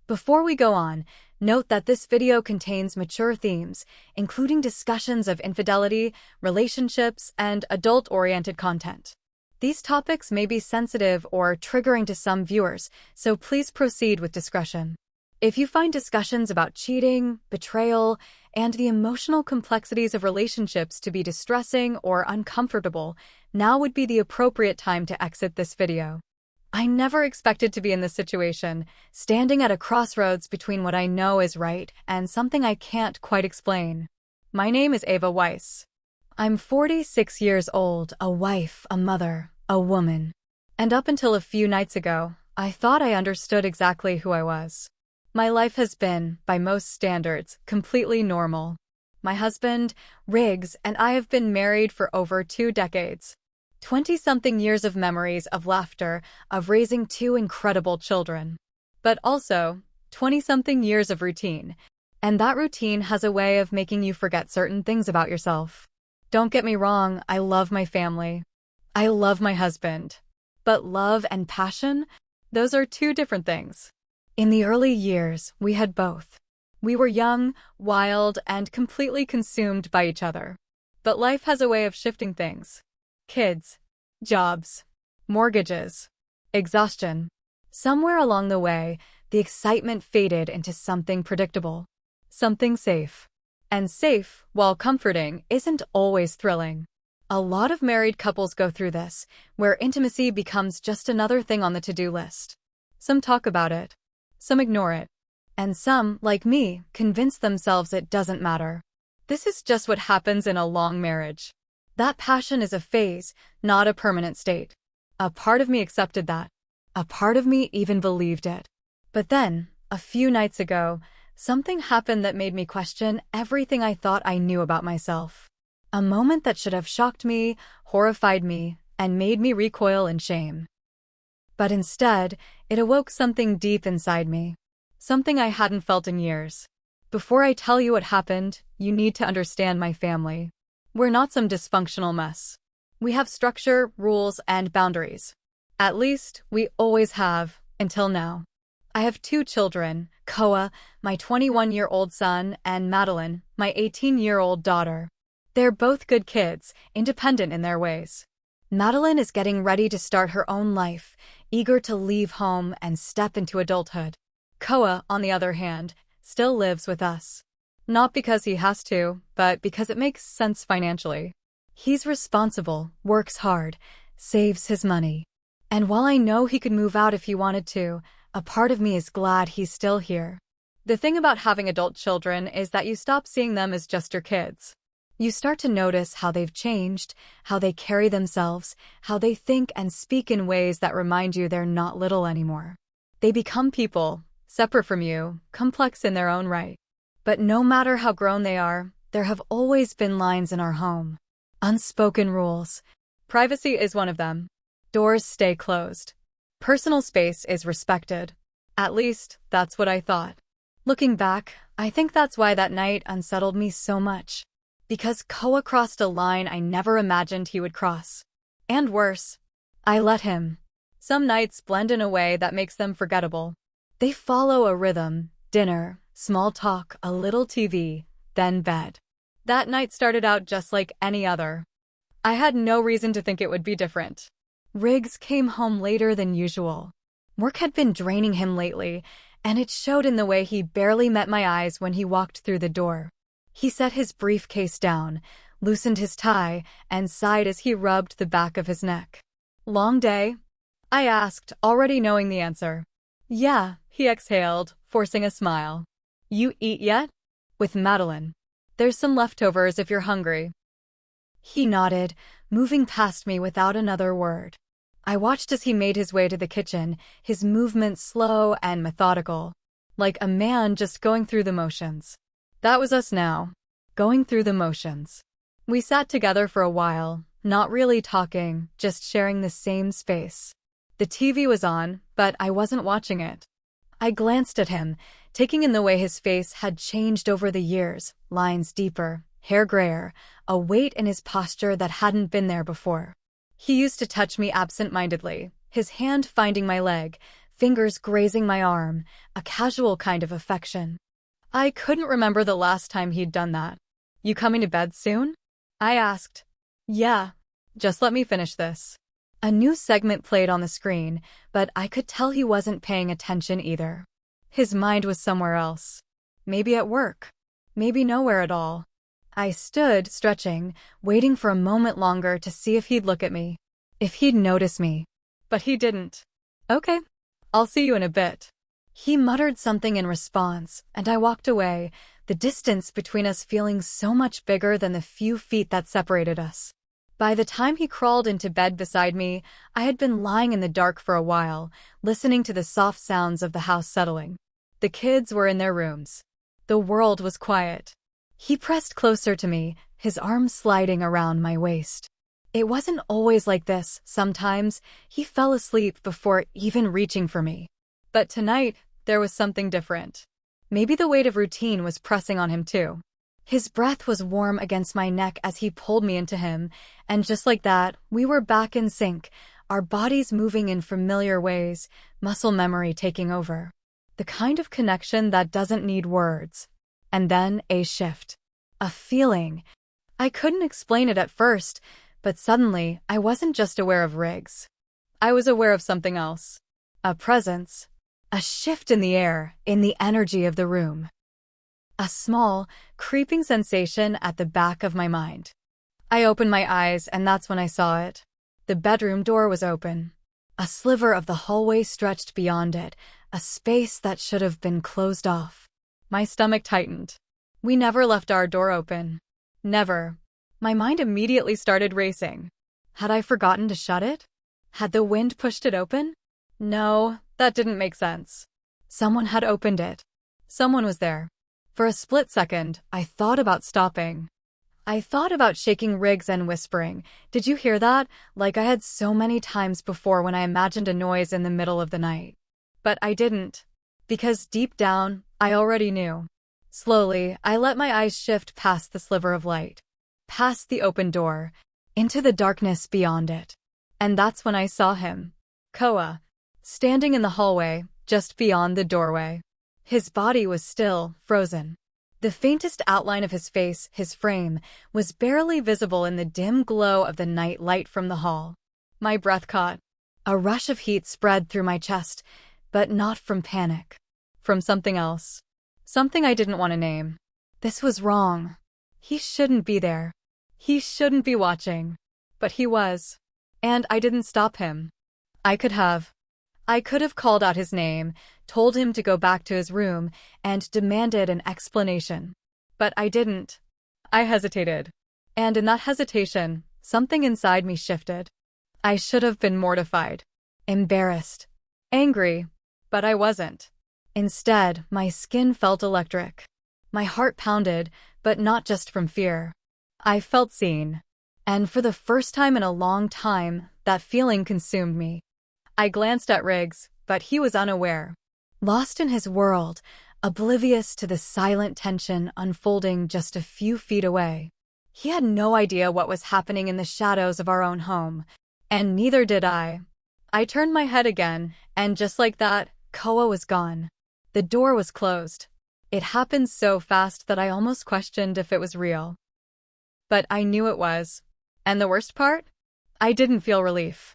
Before we go on, note that this video contains mature themes, including discussions of infidelity, relationships, and adult-oriented content. These topics may be sensitive or triggering to some viewers, so please proceed with discretion. If you find discussions about cheating, betrayal, and the emotional complexities of relationships to be distressing or uncomfortable, now would be the appropriate time to exit this video. I never expected to be in this situation, standing at a crossroads between what I know is right and something I can't quite explain. My name is Ava Weiss. I'm 46 years old, a wife, a mother, a woman. And up until a few nights ago, I thought I understood exactly who I was. My life has been, by most standards, completely normal. My husband, Riggs, and I have been married for over 2 decades. 20-something years of memories of laughter, of raising 2 incredible children. But also, 20-something years of routine. And that routine has a way of making you forget certain things about yourself. Don't get me wrong, I love my family. I love my husband. But love and passion? Those are 2 different things. In the early years, we had both. We were young, wild, and completely consumed by each other. But life has a way of shifting things. Kids, jobs, mortgages, exhaustion. Somewhere along the way, the excitement faded into something predictable, something safe. And safe, while comforting, isn't always thrilling. A lot of married couples go through this, where intimacy becomes just another thing on the to-do list. Some talk about it, some ignore it, and some, like me, convince themselves it doesn't matter. This is just what happens in a long marriage. That passion is a phase, not a permanent state. A part of me accepted that. A part of me even believed it. But then, a few nights ago, something happened that made me question everything I thought I knew about myself. A moment that should have shocked me, horrified me, and made me recoil in shame. But instead, it awoke something deep inside me. Something I hadn't felt in years. Before I tell you what happened, you need to understand my family. We're not some dysfunctional mess. We have structure, rules, and boundaries. At least, we always have, until now. I have 2 children, Koa, my 21-year-old son, and Madeline, my 18-year-old daughter. They're both good kids, independent in their ways. Madeline is getting ready to start her own life, eager to leave home and step into adulthood. Koa, on the other hand, still lives with us. Not because he has to, but because it makes sense financially. He's responsible, works hard, saves his money. And while I know he could move out if he wanted to, a part of me is glad he's still here. The thing about having adult children is that you stop seeing them as just your kids. You start to notice how they've changed, how they carry themselves, how they think and speak in ways that remind you they're not little anymore. They become people, separate from you, complex in their own right. But no matter how grown they are, there have always been lines in our home. Unspoken rules. Privacy is one of them. Doors stay closed. Personal space is respected. At least, that's what I thought. Looking back, I think that's why that night unsettled me so much. Because Koa crossed a line I never imagined he would cross. And worse, I let him. Some nights blend in a way that makes them forgettable. They follow a rhythm: dinner, small talk, a little TV, then bed. That night started out just like any other. I had no reason to think it would be different. Riggs came home later than usual. Work had been draining him lately, and it showed in the way he barely met my eyes when he walked through the door. He set his briefcase down, loosened his tie, and sighed as he rubbed the back of his neck. "Long day?" I asked, already knowing the answer. "Yeah," he exhaled, forcing a smile. "You eat yet?" "With Madeline. There's some leftovers if you're hungry." He nodded, moving past me without another word. I watched as he made his way to the kitchen, his movements slow and methodical, like a man just going through the motions. That was us now, going through the motions. We sat together for a while, not really talking, just sharing the same space. The TV was on, but I wasn't watching it. I glanced at him, taking in the way his face had changed over the years, lines deeper, hair grayer, a weight in his posture that hadn't been there before. He used to touch me absent-mindedly, his hand finding my leg, fingers grazing my arm, a casual kind of affection. I couldn't remember the last time he'd done that. "You coming to bed soon?" I asked. "Yeah. Just let me finish this." A new segment played on the screen, but I could tell he wasn't paying attention either. His mind was somewhere else. Maybe at work. Maybe nowhere at all. I stood, stretching, waiting for a moment longer to see if he'd look at me. If he'd notice me. But he didn't. "Okay. I'll see you in a bit." He muttered something in response, and I walked away, the distance between us feeling so much bigger than the few feet that separated us. By the time he crawled into bed beside me, I had been lying in the dark for a while, listening to the soft sounds of the house settling. The kids were in their rooms. The world was quiet. He pressed closer to me, his arm sliding around my waist. It wasn't always like this. Sometimes he fell asleep before even reaching for me. But tonight, there was something different. Maybe the weight of routine was pressing on him too. His breath was warm against my neck as he pulled me into him, and just like that, we were back in sync, our bodies moving in familiar ways, muscle memory taking over. The kind of connection that doesn't need words. And then a shift. A feeling. I couldn't explain it at first, but suddenly I wasn't just aware of Riggs. I was aware of something else. A presence. A shift in the air, in the energy of the room. A small, creeping sensation at the back of my mind. I opened my eyes, and that's when I saw it. The bedroom door was open. A sliver of the hallway stretched beyond it, a space that should have been closed off. My stomach tightened. We never left our door open. Never. My mind immediately started racing. Had I forgotten to shut it? Had the wind pushed it open? No, that didn't make sense. Someone had opened it. Someone was there. For a split second, I thought about stopping. I thought about shaking Riggs and whispering, "Did you hear that?" like I had so many times before when I imagined a noise in the middle of the night. But I didn't. Because deep down, I already knew. Slowly, I let my eyes shift past the sliver of light. Past the open door. Into the darkness beyond it. And that's when I saw him. Koa. Standing in the hallway, just beyond the doorway. His body was still, frozen. The faintest outline of his face, his frame, was barely visible in the dim glow of the night light from the hall. My breath caught. A rush of heat spread through my chest, but not from panic. From something else. Something I didn't want to name. This was wrong. He shouldn't be there. He shouldn't be watching. But he was. And I didn't stop him. I could have. I could have called out his name, told him to go back to his room, and demanded an explanation. But I didn't. I hesitated. And in that hesitation, something inside me shifted. I should have been mortified, embarrassed, angry, but I wasn't. Instead, my skin felt electric. My heart pounded, but not just from fear. I felt seen. And for the first time in a long time, that feeling consumed me. I glanced at Riggs, but he was unaware. Lost in his world, oblivious to the silent tension unfolding just a few feet away. He had no idea what was happening in the shadows of our own home, and neither did I. I turned my head again, and just like that, Koa was gone. The door was closed. It happened so fast that I almost questioned if it was real. But I knew it was. And the worst part? I didn't feel relief.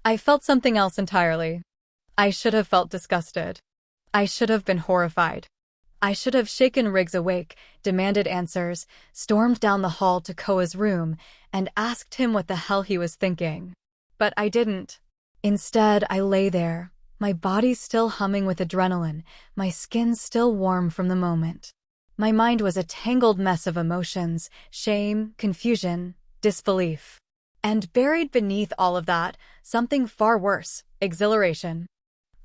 I felt something else entirely. I should have felt disgusted. I should have been horrified. I should have shaken Riggs awake, demanded answers, stormed down the hall to Koa's room, and asked him what the hell he was thinking. But I didn't. Instead, I lay there, my body still humming with adrenaline, my skin still warm from the moment. My mind was a tangled mess of emotions, shame, confusion, disbelief. And buried beneath all of that, something far worse, exhilaration.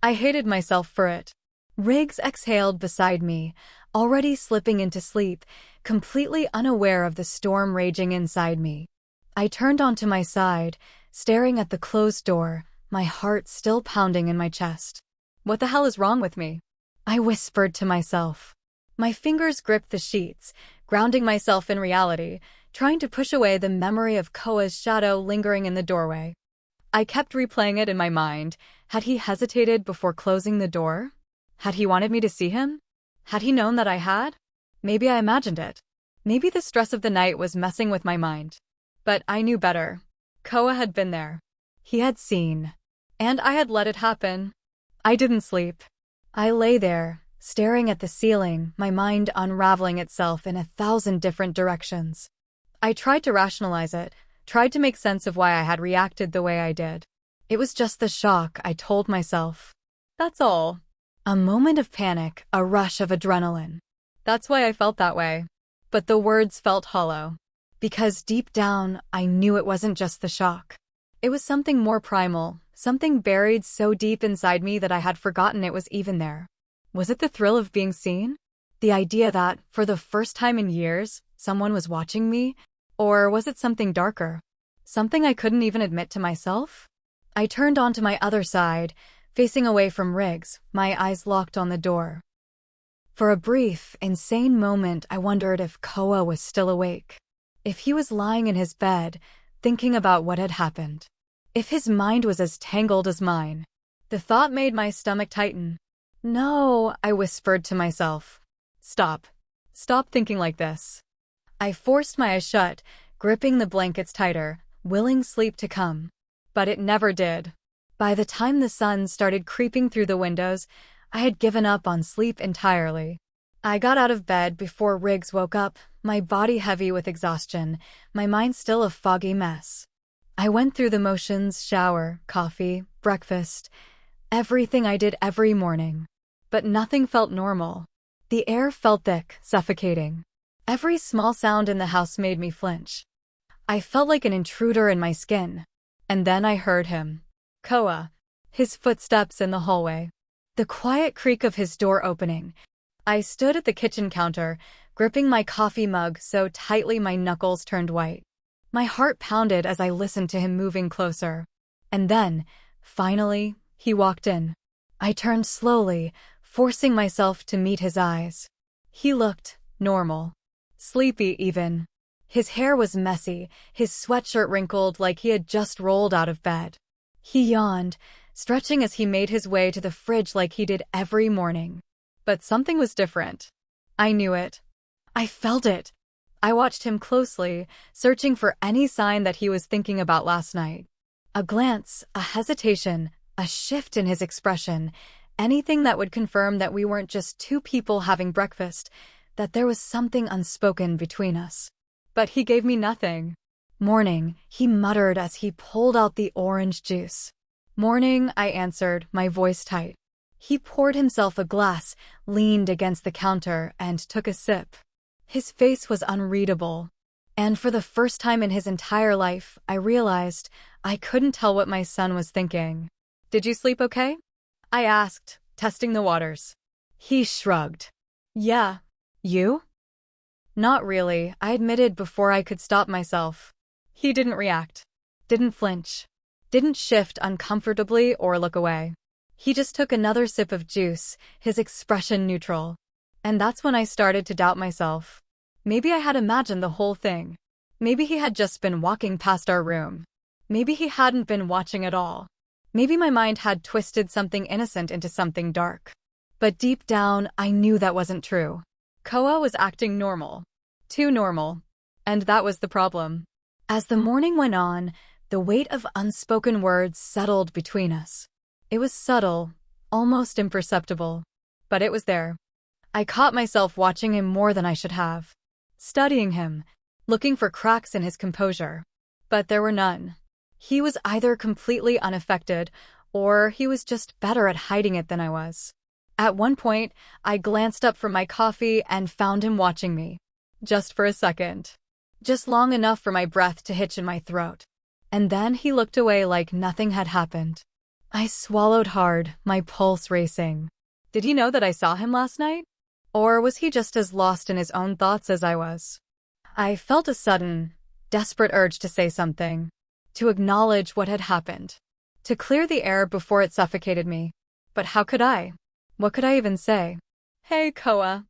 I hated myself for it. Riggs exhaled beside me, already slipping into sleep, completely unaware of the storm raging inside me. I turned onto my side, staring at the closed door, my heart still pounding in my chest. What the hell is wrong with me? I whispered to myself. My fingers gripped the sheets, grounding myself in reality, trying to push away the memory of Koa's shadow lingering in the doorway. I kept replaying it in my mind. Had he hesitated before closing the door? Had he wanted me to see him? Had he known that I had? Maybe I imagined it. Maybe the stress of the night was messing with my mind. But I knew better. Koa had been there. He had seen. And I had let it happen. I didn't sleep. I lay there, staring at the ceiling, my mind unraveling itself in 1,000 different directions. I tried to rationalize it, tried to make sense of why I had reacted the way I did. It was just the shock, I told myself. That's all. A moment of panic, a rush of adrenaline. That's why I felt that way. But the words felt hollow. Because deep down, I knew it wasn't just the shock. It was something more primal, something buried so deep inside me that I had forgotten it was even there. Was it the thrill of being seen? The idea that, for the first time in years, someone was watching me? Or was it something darker? Something I couldn't even admit to myself? I turned onto my other side, facing away from Riggs, my eyes locked on the door. For a brief, insane moment, I wondered if Koa was still awake. If he was lying in his bed, thinking about what had happened. If his mind was as tangled as mine. The thought made my stomach tighten. No, I whispered to myself. Stop. Stop thinking like this. I forced my eyes shut, gripping the blankets tighter, willing sleep to come. But it never did. By the time the sun started creeping through the windows, I had given up on sleep entirely. I got out of bed before Riggs woke up, my body heavy with exhaustion, my mind still a foggy mess. I went through the motions: shower, coffee, breakfast, everything I did every morning. But nothing felt normal. The air felt thick, suffocating. Every small sound in the house made me flinch. I felt like an intruder in my skin. And then I heard him. Koa. His footsteps in the hallway. The quiet creak of his door opening. I stood at the kitchen counter, gripping my coffee mug so tightly my knuckles turned white. My heart pounded as I listened to him moving closer. And then, finally, he walked in. I turned slowly, forcing myself to meet his eyes. He looked normal. Sleepy even. His hair was messy, his sweatshirt wrinkled like he had just rolled out of bed. He yawned, stretching as he made his way to the fridge like he did every morning. But something was different. I knew it. I felt it. I watched him closely, searching for any sign that he was thinking about last night. A glance, a hesitation, a shift in his expression, anything that would confirm that we weren't just two people having breakfast, that there was something unspoken between us. But he gave me nothing. Morning, he muttered as he pulled out the orange juice. Morning, I answered, my voice tight. He poured himself a glass, leaned against the counter, and took a sip. His face was unreadable. And for the first time in his entire life, I realized I couldn't tell what my son was thinking. Did you sleep okay? I asked, testing the waters. He shrugged. Yeah. You? Not really, I admitted before I could stop myself. He didn't react. Didn't flinch. Didn't shift uncomfortably or look away. He just took another sip of juice, his expression neutral. And that's when I started to doubt myself. Maybe I had imagined the whole thing. Maybe he had just been walking past our room. Maybe he hadn't been watching at all. Maybe my mind had twisted something innocent into something dark. But deep down, I knew that wasn't true. Koa was acting normal. Too normal. And that was the problem. As the morning went on, the weight of unspoken words settled between us. It was subtle, almost imperceptible. But it was there. I caught myself watching him more than I should have. Studying him, looking for cracks in his composure. But there were none. He was either completely unaffected, or he was just better at hiding it than I was. At one point, I glanced up from my coffee and found him watching me. Just for a second. Just long enough for my breath to hitch in my throat. And then he looked away like nothing had happened. I swallowed hard, my pulse racing. Did he know that I saw him last night? Or was he just as lost in his own thoughts as I was? I felt a sudden, desperate urge to say something. To acknowledge what had happened. To clear the air before it suffocated me. But how could I? What could I even say? Hey, Koa.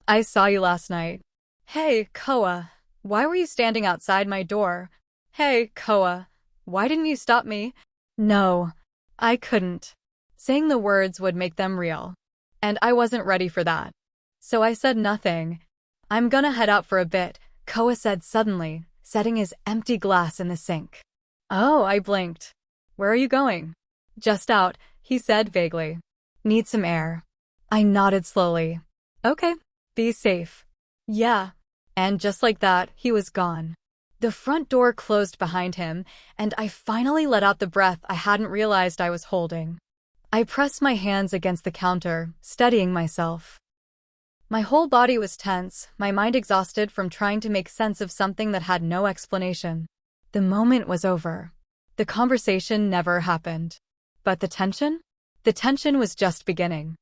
I saw you last night. Hey, Koa. Why were you standing outside my door? Hey, Koa. Why didn't you stop me? No, I couldn't. Saying the words would make them real. And I wasn't ready for that. So I said nothing. I'm gonna head out for a bit, Koa said suddenly, setting his empty glass in the sink. Oh, I blinked. Where are you going? Just out, he said vaguely. Need some air. I nodded slowly. Okay, be safe. Yeah. And just like that, he was gone. The front door closed behind him, and I finally let out the breath I hadn't realized I was holding. I pressed my hands against the counter, steadying myself. My whole body was tense, my mind exhausted from trying to make sense of something that had no explanation. The moment was over. The conversation never happened. But the tension? The tension was just beginning.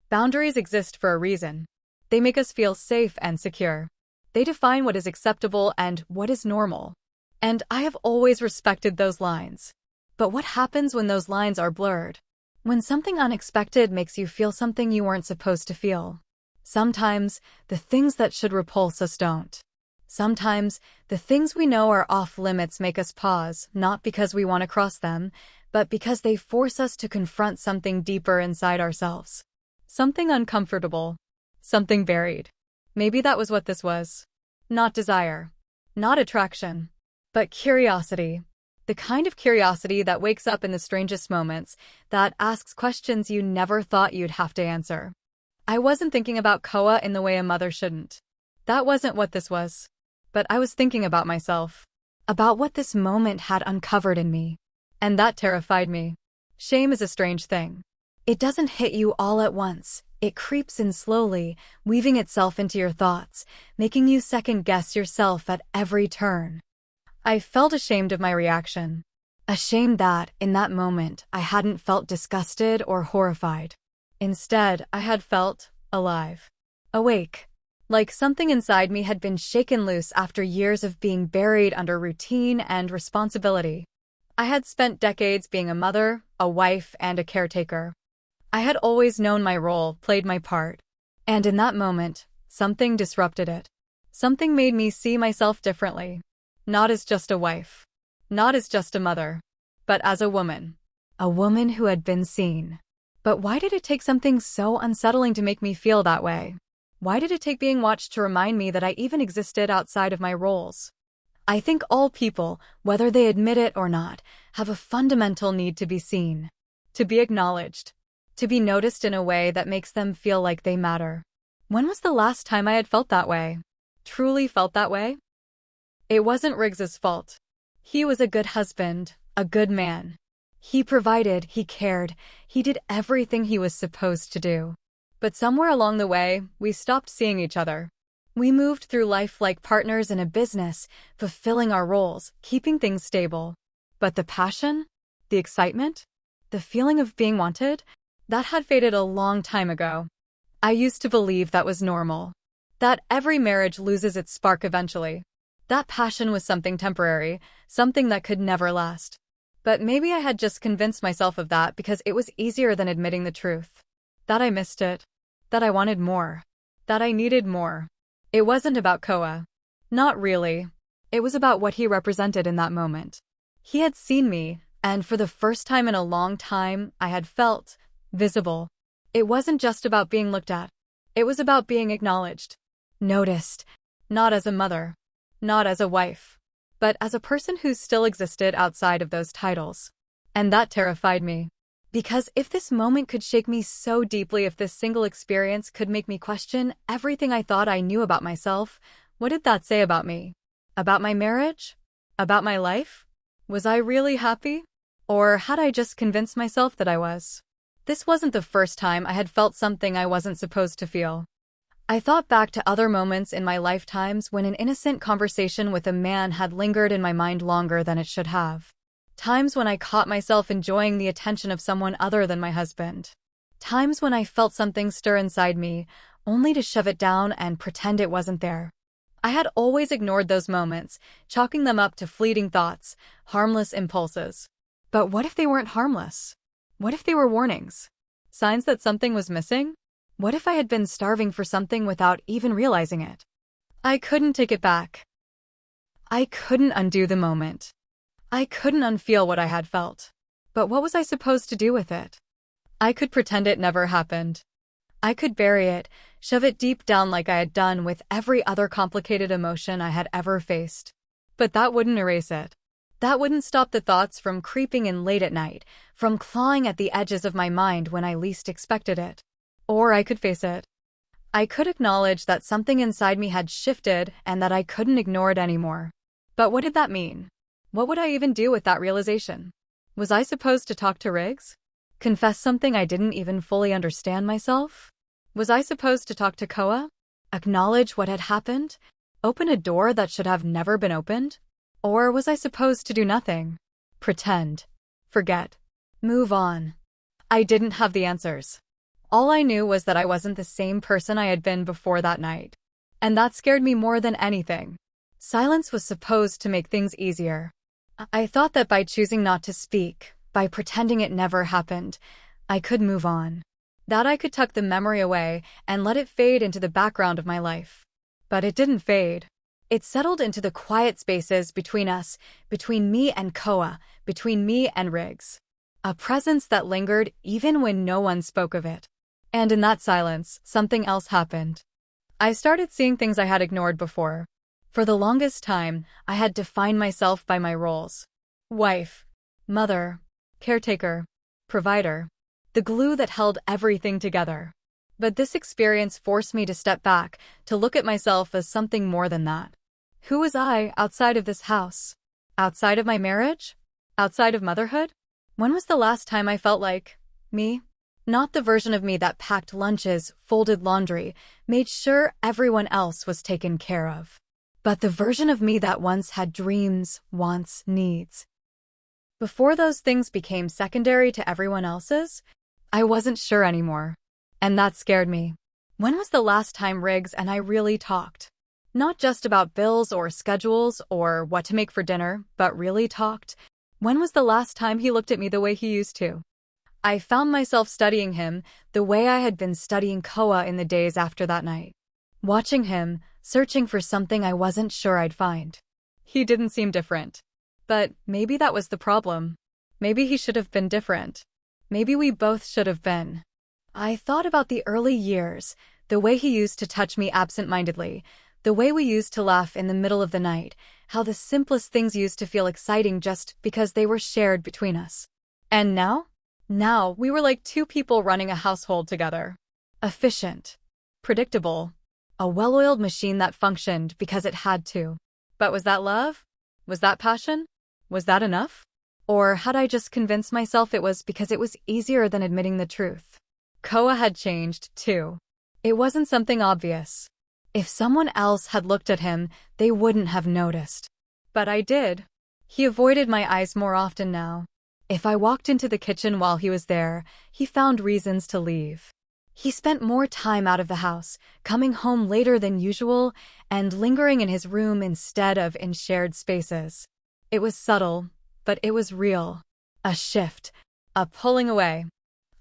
Boundaries exist for a reason. They make us feel safe and secure. They define what is acceptable and what is normal. And I have always respected those lines. But what happens when those lines are blurred? When something unexpected makes you feel something you weren't supposed to feel. Sometimes, the things that should repulse us don't. Sometimes, the things we know are off limits make us pause, not because we want to cross them, but because they force us to confront something deeper inside ourselves. Something uncomfortable. Something buried. Maybe that was what this was. Not desire. Not attraction. But curiosity. The kind of curiosity that wakes up in the strangest moments, that asks questions you never thought you'd have to answer. I wasn't thinking about Koa in the way a mother shouldn't. That wasn't what this was. But I was thinking about myself. About what this moment had uncovered in me. And that terrified me. Shame is a strange thing. It doesn't hit you all at once. It creeps in slowly, weaving itself into your thoughts, making you second-guess yourself at every turn. I felt ashamed of my reaction. Ashamed that, in that moment, I hadn't felt disgusted or horrified. Instead, I had felt alive. Awake. Like something inside me had been shaken loose after years of being buried under routine and responsibility. I had spent decades being a mother, a wife, and a caretaker. I had always known my role, played my part. And in that moment, something disrupted it. Something made me see myself differently. Not as just a wife. Not as just a mother. But as a woman. A woman who had been seen. But why did it take something so unsettling to make me feel that way? Why did it take being watched to remind me that I even existed outside of my roles? I think all people, whether they admit it or not, have a fundamental need to be seen. To be acknowledged. To be noticed in a way that makes them feel like they matter. When was the last time I had felt that way? Truly felt that way? It wasn't Riggs's fault. He was a good husband, a good man. He provided, he cared, he did everything he was supposed to do. But somewhere along the way, we stopped seeing each other. We moved through life like partners in a business, fulfilling our roles, keeping things stable. But the passion? The excitement? The feeling of being wanted? That had faded a long time ago. I used to believe that was normal. That every marriage loses its spark eventually. That passion was something temporary, something that could never last. But maybe I had just convinced myself of that because it was easier than admitting the truth. That I missed it. That I wanted more. That I needed more. It wasn't about Koa. Not really. It was about what he represented in that moment. He had seen me, and for the first time in a long time, I had felt visible. It wasn't just about being looked at. It was about being acknowledged. Noticed. Not as a mother. Not as a wife. But as a person who still existed outside of those titles. And that terrified me. Because if this moment could shake me so deeply, if this single experience could make me question everything I thought I knew about myself, what did that say about me? About my marriage? About my life? Was I really happy? Or had I just convinced myself that I was? This wasn't the first time I had felt something I wasn't supposed to feel. I thought back to other moments in my lifetimes when an innocent conversation with a man had lingered in my mind longer than it should have. Times when I caught myself enjoying the attention of someone other than my husband. Times when I felt something stir inside me, only to shove it down and pretend it wasn't there. I had always ignored those moments, chalking them up to fleeting thoughts, harmless impulses. But what if they weren't harmless? What if they were warnings? Signs that something was missing? What if I had been starving for something without even realizing it? I couldn't take it back. I couldn't undo the moment. I couldn't unfeel what I had felt. But what was I supposed to do with it? I could pretend it never happened. I could bury it, shove it deep down like I had done with every other complicated emotion I had ever faced. But that wouldn't erase it. That wouldn't stop the thoughts from creeping in late at night, from clawing at the edges of my mind when I least expected it. Or I could face it. I could acknowledge that something inside me had shifted and that I couldn't ignore it anymore. But what did that mean? What would I even do with that realization? Was I supposed to talk to Riggs? Confess something I didn't even fully understand myself? Was I supposed to talk to Koa? Acknowledge what had happened? Open a door that should have never been opened? Or was I supposed to do nothing? Pretend. Forget. Move on. I didn't have the answers. All I knew was that I wasn't the same person I had been before that night. And that scared me more than anything. Silence was supposed to make things easier. I thought that by choosing not to speak, by pretending it never happened, I could move on. That I could tuck the memory away and let it fade into the background of my life. But it didn't fade. It settled into the quiet spaces between us, between me and Koa, between me and Riggs. A presence that lingered even when no one spoke of it. And in that silence, something else happened. I started seeing things I had ignored before. For the longest time, I had defined myself by my roles. Wife, mother, caretaker, provider. The glue that held everything together. But this experience forced me to step back, to look at myself as something more than that. Who was I outside of this house? Outside of my marriage? Outside of motherhood? When was the last time I felt like me? Not the version of me that packed lunches, folded laundry, made sure everyone else was taken care of. But the version of me that once had dreams, wants, needs. Before those things became secondary to everyone else's, I wasn't sure anymore. And that scared me. When was the last time Riggs and I really talked? Not just about bills or schedules or what to make for dinner, but really talked. When was the last time he looked at me the way he used to? I found myself studying him the way I had been studying Koa in the days after that night. Watching him, searching for something I wasn't sure I'd find. He didn't seem different. But maybe that was the problem. Maybe he should have been different. Maybe we both should have been. I thought about the early years, the way he used to touch me absent-mindedly, the way we used to laugh in the middle of the night, how the simplest things used to feel exciting just because they were shared between us. And now? Now, we were like two people running a household together. Efficient. Predictable. A well-oiled machine that functioned because it had to. But was that love? Was that passion? Was that enough? Or had I just convinced myself it was because it was easier than admitting the truth? Koa had changed, too. It wasn't something obvious. If someone else had looked at him, they wouldn't have noticed. But I did. He avoided my eyes more often now. If I walked into the kitchen while he was there, he found reasons to leave. He spent more time out of the house, coming home later than usual, and lingering in his room instead of in shared spaces. It was subtle, but it was real. A shift. A pulling away.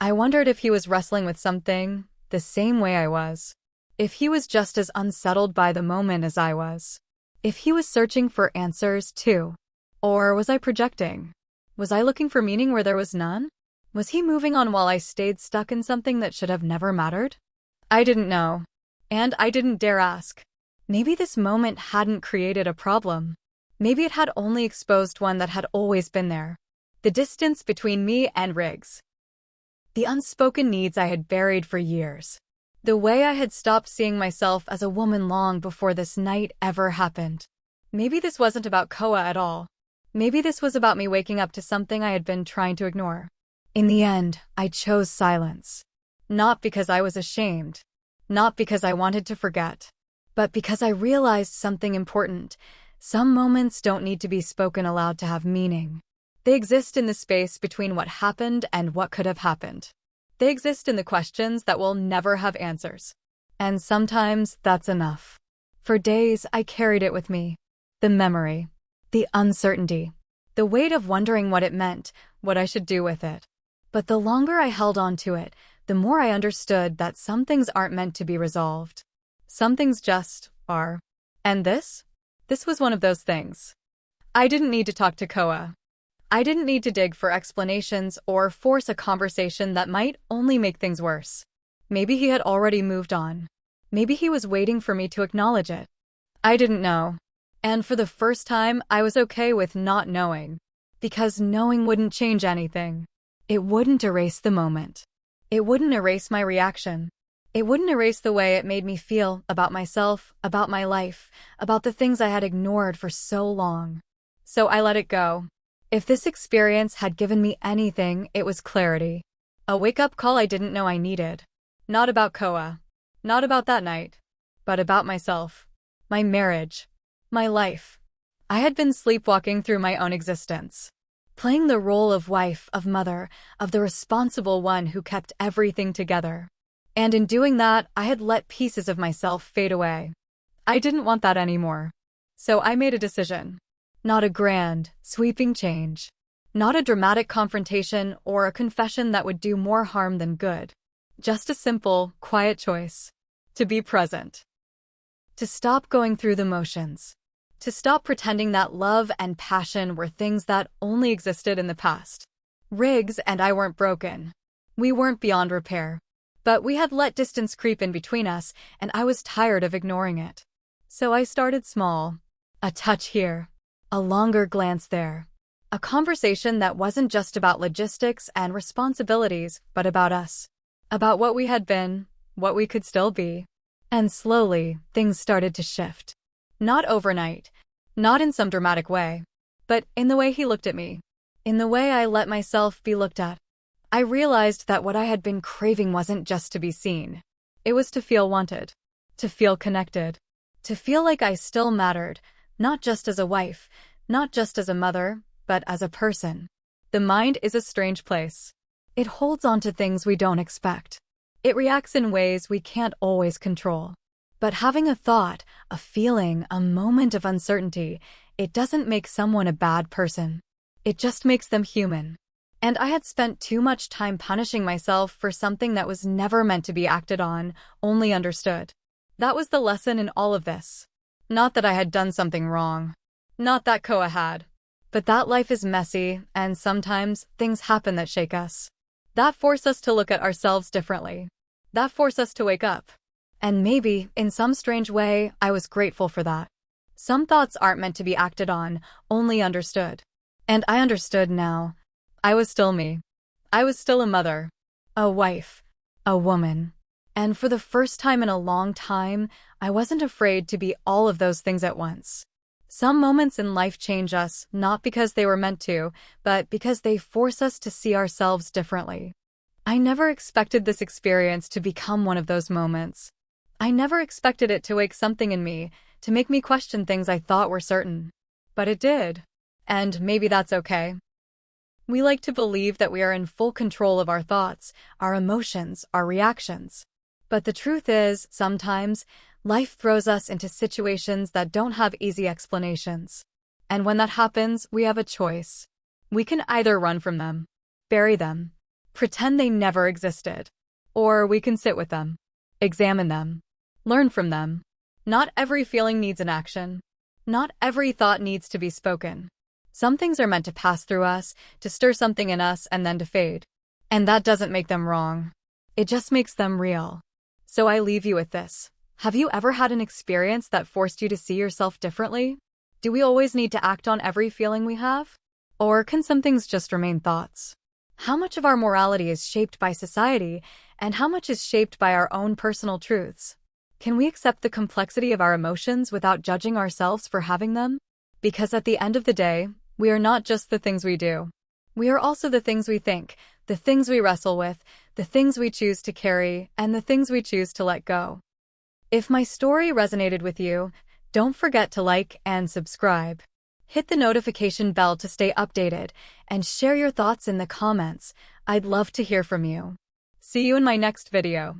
I wondered if he was wrestling with something, the same way I was. If he was just as unsettled by the moment as I was. If he was searching for answers, too. Or was I projecting? Was I looking for meaning where there was none? Was he moving on while I stayed stuck in something that should have never mattered? I didn't know. And I didn't dare ask. Maybe this moment hadn't created a problem. Maybe it had only exposed one that had always been there. The distance between me and Riggs. The unspoken needs I had buried for years. The way I had stopped seeing myself as a woman long before this night ever happened. Maybe this wasn't about Koa at all. Maybe this was about me waking up to something I had been trying to ignore. In the end, I chose silence. Not because I was ashamed. Not because I wanted to forget. But because I realized something important. Some moments don't need to be spoken aloud to have meaning. They exist in the space between what happened and what could have happened. They exist in the questions that will never have answers. And sometimes that's enough. For days, I carried it with me. The memory. The uncertainty. The weight of wondering what it meant, what I should do with it. But the longer I held on to it, the more I understood that some things aren't meant to be resolved. Some things just are. And this? This was one of those things. I didn't need to talk to Koa. I didn't need to dig for explanations or force a conversation that might only make things worse. Maybe he had already moved on. Maybe he was waiting for me to acknowledge it. I didn't know. And for the first time, I was okay with not knowing. Because knowing wouldn't change anything. It wouldn't erase the moment. It wouldn't erase my reaction. It wouldn't erase the way it made me feel about myself, about my life, about the things I had ignored for so long. So I let it go. If this experience had given me anything, it was clarity. A wake-up call I didn't know I needed. Not about Koa. Not about that night. But about myself. My marriage. My life. I had been sleepwalking through my own existence. Playing the role of wife, of mother, of the responsible one who kept everything together. And in doing that, I had let pieces of myself fade away. I didn't want that anymore. So I made a decision. Not a grand, sweeping change. Not a dramatic confrontation or a confession that would do more harm than good. Just a simple, quiet choice. To be present. To stop going through the motions. To stop pretending that love and passion were things that only existed in the past. Riggs and I weren't broken. We weren't beyond repair. But we had let distance creep in between us, and I was tired of ignoring it. So I started small. A touch here. A longer glance there. A conversation that wasn't just about logistics and responsibilities, but about us. About what we had been, what we could still be. And slowly, things started to shift. Not overnight. Not in some dramatic way. But in the way he looked at me. In the way I let myself be looked at. I realized that what I had been craving wasn't just to be seen. It was to feel wanted. To feel connected. To feel like I still mattered, not just as a wife, not just as a mother, but as a person. The mind is a strange place. It holds on to things we don't expect. It reacts in ways we can't always control. But having a thought, a feeling, a moment of uncertainty, it doesn't make someone a bad person. It just makes them human. And I had spent too much time punishing myself for something that was never meant to be acted on, only understood. That was the lesson in all of this. Not that I had done something wrong. Not that Koa had. But that life is messy, and sometimes things happen that shake us. That force us to look at ourselves differently. That force us to wake up. And maybe, in some strange way, I was grateful for that. Some thoughts aren't meant to be acted on, only understood. And I understood now. I was still me. I was still a mother. A wife. A woman. And for the first time in a long time, I wasn't afraid to be all of those things at once. Some moments in life change us, not because they were meant to, but because they force us to see ourselves differently. I never expected this experience to become one of those moments. I never expected it to wake something in me, to make me question things I thought were certain. But it did. And maybe that's okay. We like to believe that we are in full control of our thoughts, our emotions, our reactions. But the truth is, sometimes, life throws us into situations that don't have easy explanations. And when that happens, we have a choice. We can either run from them, bury them, pretend they never existed, or we can sit with them, examine them, learn from them. Not every feeling needs an action. Not every thought needs to be spoken. Some things are meant to pass through us, to stir something in us, and then to fade. And that doesn't make them wrong. It just makes them real. So I leave you with this. Have you ever had an experience that forced you to see yourself differently? Do we always need to act on every feeling we have? Or can some things just remain thoughts? How much of our morality is shaped by society, and how much is shaped by our own personal truths? Can we accept the complexity of our emotions without judging ourselves for having them? Because at the end of the day, we are not just the things we do. We are also the things we think, the things we wrestle with, the things we choose to carry, and the things we choose to let go. If my story resonated with you, don't forget to like and subscribe. Hit the notification bell to stay updated, and share your thoughts in the comments. I'd love to hear from you. See you in my next video.